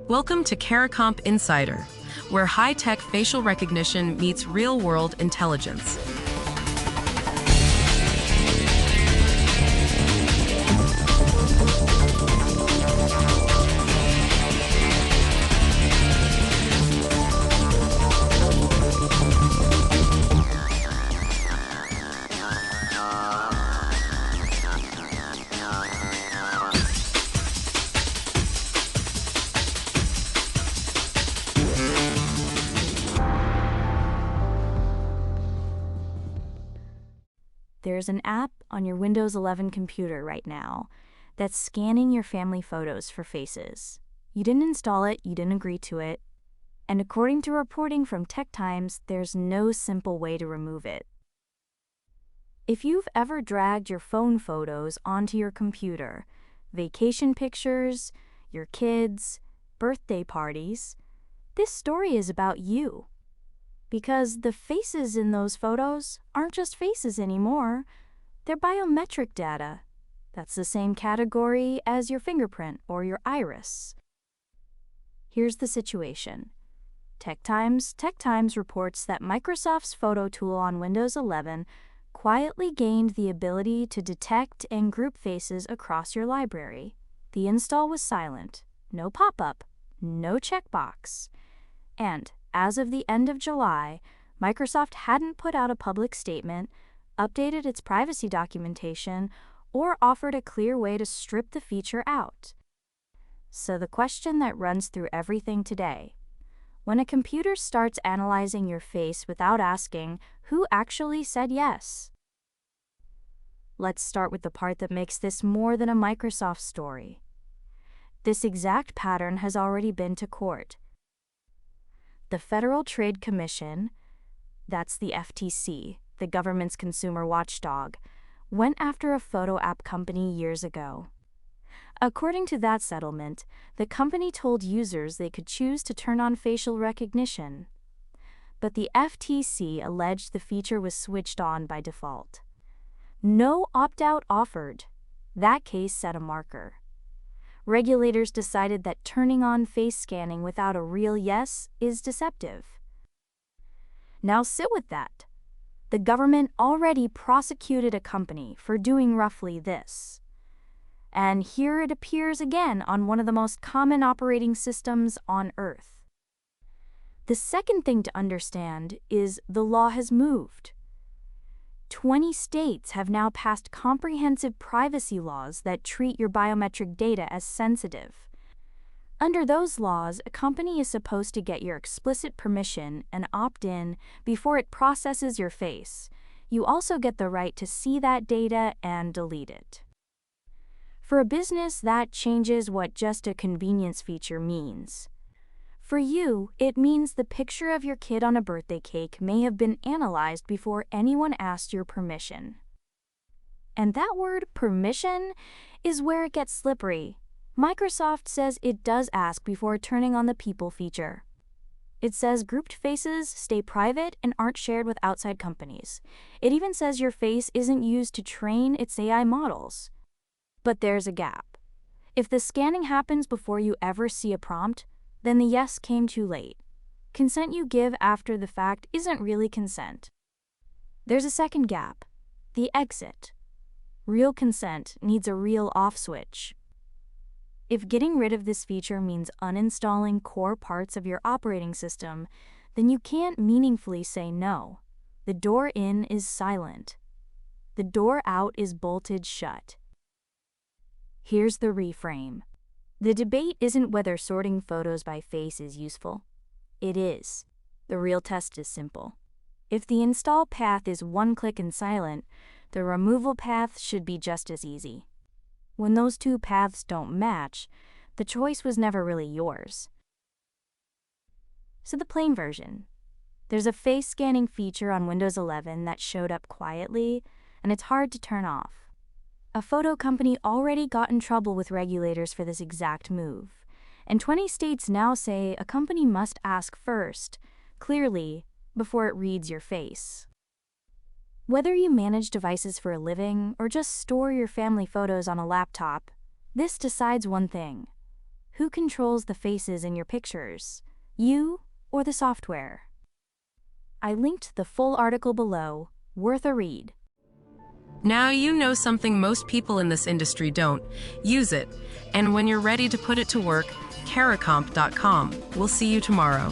Welcome to CARICOMP Insider, where high-tech facial recognition meets real-world intelligence. There's an app on your Windows 11 computer right now that's scanning your family photos for faces. You didn't install it, you didn't agree to it, and according to reporting from TechTimes, there's no simple way to remove it. If you've ever dragged your phone photos onto your computer, vacation pictures, your kids, birthday parties, this story is about you. Because the faces in those photos aren't just faces anymore, they're biometric data. That's the same category as your fingerprint or your iris. Here's the situation. TechTimes reports that Microsoft's photo tool on Windows 11 quietly gained the ability to detect and group faces across your library. The install was silent, no pop-up, no checkbox. And as of the end of July, Microsoft hadn't put out a public statement, updated its privacy documentation, or offered a clear way to strip the feature out. So the question that runs through everything today: when a computer starts analyzing your face without asking, who actually said yes? Let's start with the part that makes this more than a Microsoft story. This exact pattern has already been to court. The Federal Trade Commission, that's the FTC, the government's consumer watchdog, went after a photo app company years ago. According to that settlement, the company told users they could choose to turn on facial recognition. But the FTC alleged the feature was switched on by default. No opt-out offered. That case set a marker. Regulators decided that turning on face scanning without a real yes is deceptive. Now sit with that. The government already prosecuted a company for doing roughly this. And here it appears again on one of the most common operating systems on Earth. The second thing to understand is the law has moved. 20 states have now passed comprehensive privacy laws that treat your biometric data as sensitive. Under those laws, a company is supposed to get your explicit permission and opt in before it processes your face. You also get the right to see that data and delete it. For a business, that changes what just a convenience feature means. For you, it means the picture of your kid on a birthday cake may have been analyzed before anyone asked your permission. And that word, permission, is where it gets slippery. Microsoft says it does ask before turning on the people feature. It says grouped faces stay private and aren't shared with outside companies. It even says your face isn't used to train its AI models. But there's a gap. If the scanning happens before you ever see a prompt, then the yes came too late. Consent you give after the fact isn't really consent. There's a second gap, the exit. Real consent needs a real off switch. If getting rid of this feature means uninstalling core parts of your operating system, then you can't meaningfully say no. The door in is silent. The door out is bolted shut. Here's the reframe. The debate isn't whether sorting photos by face is useful. It is. The real test is simple. If the install path is one click and silent, the removal path should be just as easy. When those two paths don't match, the choice was never really yours. So the plain version. There's a face scanning feature on Windows 11 that showed up quietly, and it's hard to turn off. A photo company already got in trouble with regulators for this exact move, and 20 states now say a company must ask first, clearly, before it reads your face. Whether you manage devices for a living or just store your family photos on a laptop, this decides one thing: Who controls the faces in your pictures? You or the software? I linked the full article below, worth a read. Now you know something most people in this industry don't. Use it. And when you're ready to put it to work, caracomp.com. We'll see you tomorrow.